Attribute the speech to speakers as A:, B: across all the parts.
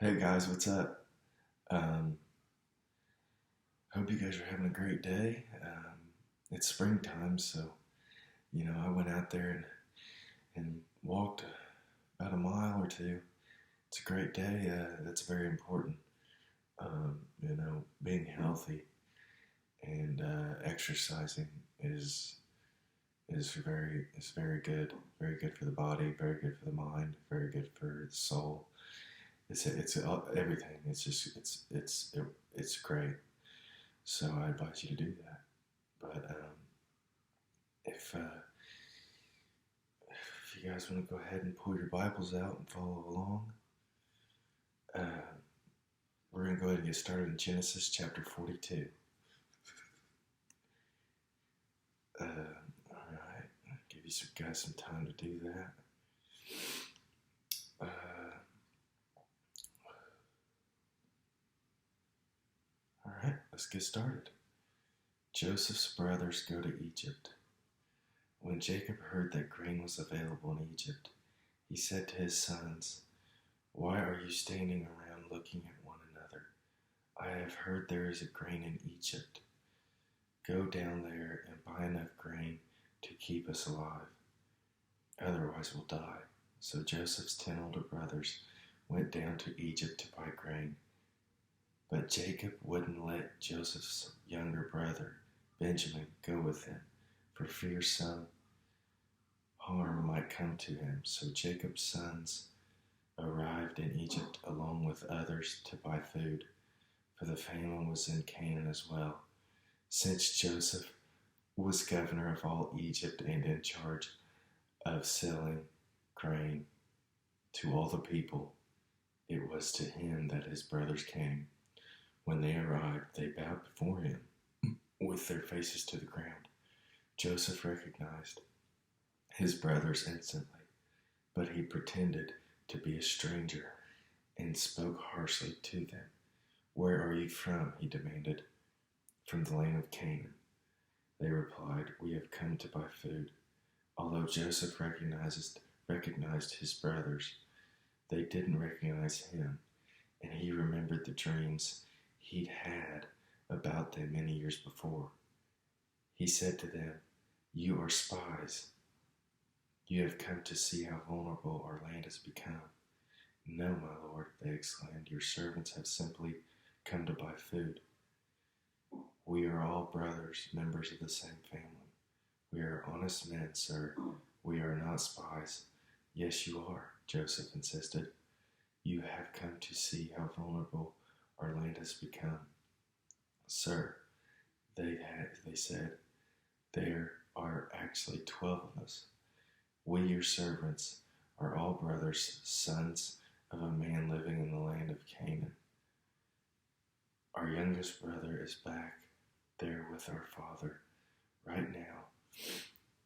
A: Hey guys, what's up? Um, Hope you guys are having a great day. It's springtime, so I went out there and walked about a mile or two. It's a great day. That's very important. Being healthy and exercising is very good. Very good for the body. Very good for the mind. Very good for the soul. It's everything. It's great. So I advise you to do that. But if you guys want to go ahead and pull your Bibles out and follow along, uh, we're going to go ahead and get started in Genesis chapter 42. All right, I'll give you guys some time to do that. All right, let's get started. Joseph's brothers go to Egypt. When Jacob heard that grain was available in Egypt, he said to his sons, "Why are you standing around looking at one another? I have heard there is a grain in Egypt. Go down there and buy enough grain to keep us alive. Otherwise we'll die." So Joseph's 10 older brothers went down to Egypt to buy grain. But Jacob wouldn't let Joseph's younger brother, Benjamin, go with him, for fear some harm might come to him. So Jacob's sons arrived in Egypt along with others to buy food, for the famine was in Canaan as well. Since Joseph was governor of all Egypt and in charge of selling grain to all the people, it was to him that his brothers came. When they arrived, they bowed before him with their faces to the ground. Joseph recognized his brothers instantly, but he pretended to be a stranger and spoke harshly to them. "Where are you from?" he demanded. "From the land of Canaan." They replied, "We have come to buy food." Although Joseph recognized his brothers, they didn't recognize him, and he remembered the dreams he'd had about them many years before. He said to them, "You are spies. You have come to see how vulnerable our land has become." "No, my lord," they exclaimed, "your servants have simply come to buy food. We are all brothers, members of the same family. We are honest men, sir. We are not spies." "Yes, you are," Joseph insisted. "You have come to see how vulnerable our land has become." "Sir," they said, "there are actually 12 of us. We, your servants, are all brothers, sons of a man living in the land of Canaan. Our youngest brother is back there with our father right now,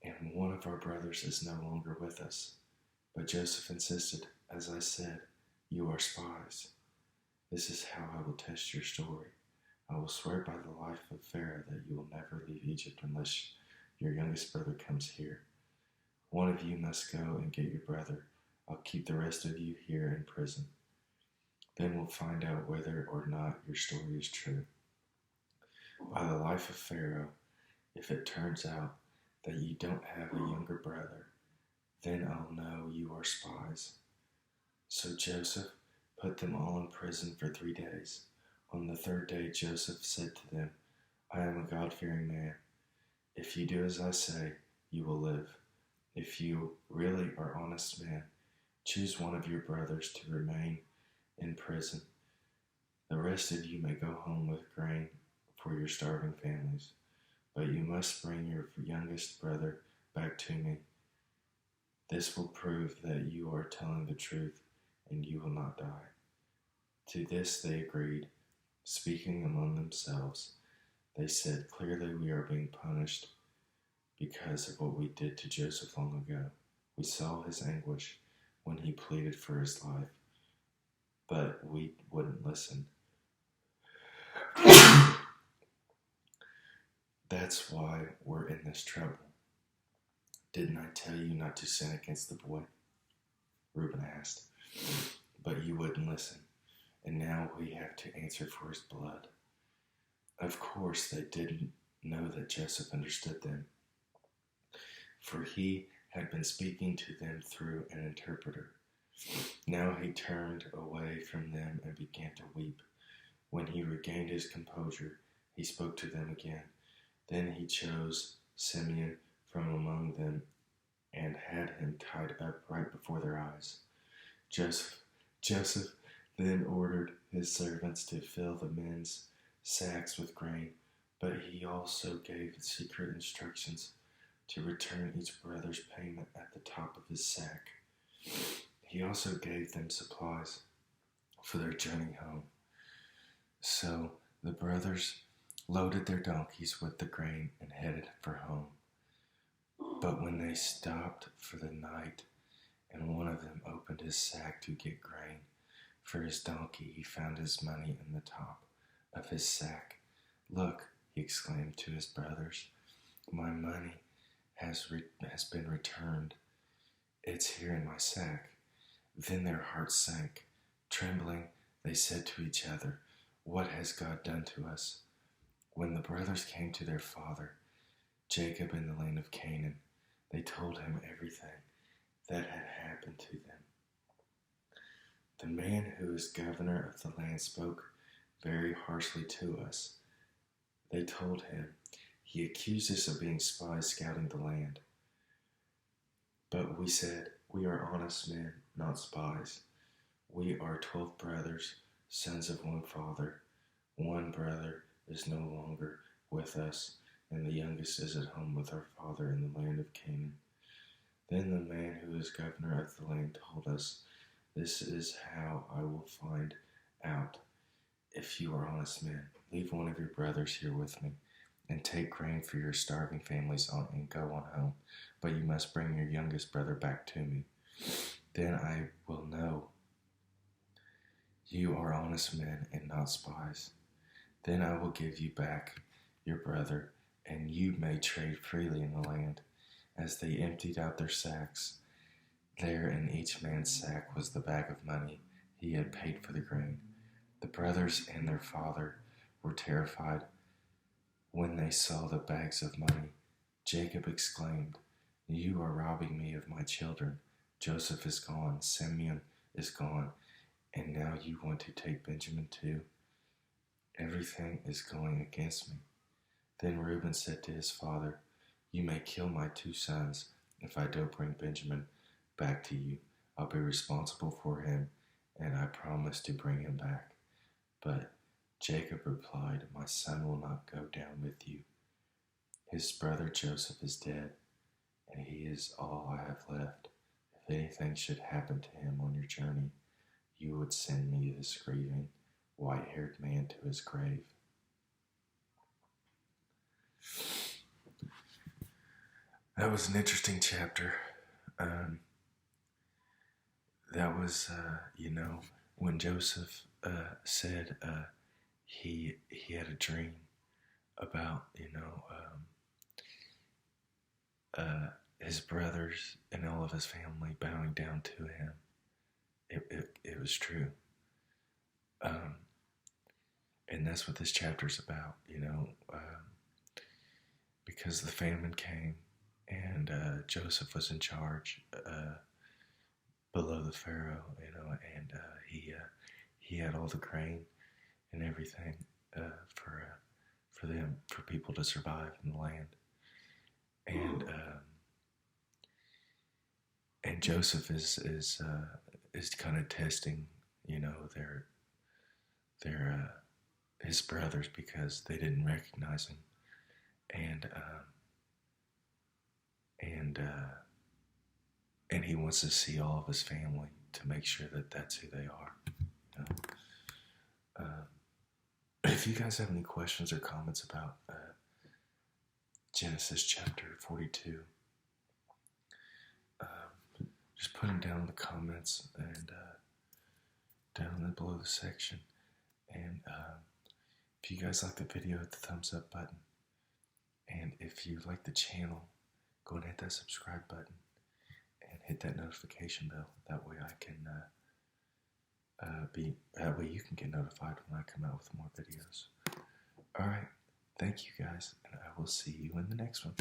A: and one of our brothers is no longer with us." But Joseph insisted, "As I said, you are spies. This is how I will test your story. I will swear by the life of Pharaoh that you will never leave Egypt unless your youngest brother comes here. One of you must go and get your brother. I'll keep the rest of you here in prison. Then we'll find out whether or not your story is true. By the life of Pharaoh, if it turns out that you don't have a younger brother, then I'll know you are spies." So Joseph put them all in prison for 3 days. On the third day, Joseph said to them, "I am a God-fearing man. If you do as I say, you will live. If you really are honest men, choose one of your brothers to remain in prison. The rest of you may go home with grain for your starving families. But you must bring your youngest brother back to me. This will prove that you are telling the truth, and you will not die." To this they agreed. Speaking among themselves, they said, "Clearly we are being punished because of what we did to Joseph long ago. We saw his anguish when he pleaded for his life, but we wouldn't listen. That's why we're in this trouble." "Didn't I tell you not to sin against the boy?" Reuben asked. "But you wouldn't listen. and now we have to answer for his blood. Of course, they didn't know that Joseph understood them, for he had been speaking to them through an interpreter. Now he turned away from them and began to weep. When he regained his composure, he spoke to them again. Then he chose Simeon from among them and had him tied up right before their eyes. Joseph then ordered his servants to fill the men's sacks with grain, but he also gave secret instructions to return each brother's payment at the top of his sack. He also gave them supplies for their journey home. So the brothers loaded their donkeys with the grain and headed for home. But when they stopped for the night, and one of them opened his sack to get grain for his donkey, he found his money in the top of his sack. "Look," he exclaimed to his brothers, "my money has been returned. It's here in my sack." Then their hearts sank. Trembling, they said to each other, "What has God done to us?" When the brothers came to their father, Jacob, in the land of Canaan, they told him everything that had happened to them. The man who is governor of the land spoke very harshly to us. They told him, "He accused us of being spies scouting the land." But we said, "We are honest men, not spies. We are 12 brothers, sons of one father. One brother is no longer with us, and the youngest is at home with our father in the land of Canaan." Then the man who is governor of the land told us, "This is how I will find out if you are honest men. Leave one of your brothers here with me, and take grain for your starving families and go on home. But you must bring your youngest brother back to me. Then I will know you are honest men and not spies. Then I will give you back your brother, and you may trade freely in the land." As they emptied out their sacks, there in each man's sack was the bag of money he had paid for the grain. The brothers and their father were terrified when they saw the bags of money. Jacob exclaimed, "You are robbing me of my children. Joseph is gone, Simeon is gone, and now you want to take Benjamin too? Everything is going against me." Then Reuben said to his father, "You may kill my 2 sons if I don't bring Benjamin back to you. I'll be responsible for him, and I promise to bring him back." But Jacob replied, "My son will not go down with you. His brother Joseph is dead, and he is all I have left. If anything should happen to him on your journey, you would send me this grieving, white-haired man to his grave." That was an interesting chapter. That was, when Joseph said he had a dream about, his brothers and all of his family bowing down to him. It was true. And that's what this chapter's about, because the famine came and Joseph was in charge below the Pharaoh, and he had all the grain and everything for people to survive in the land, and Joseph is kind of testing, their his brothers because they didn't recognize him, and he wants to see all of his family to make sure that that's who they are. If you guys have any questions or comments about Genesis chapter 42, just put them down in the comments and down below the section. And if you guys like the video, hit the thumbs up button. And if you like the channel, go and hit that subscribe button and hit that notification bell. That way I can That way you can get notified when I come out with more videos. Alright, thank you guys, and I will see you in the next one.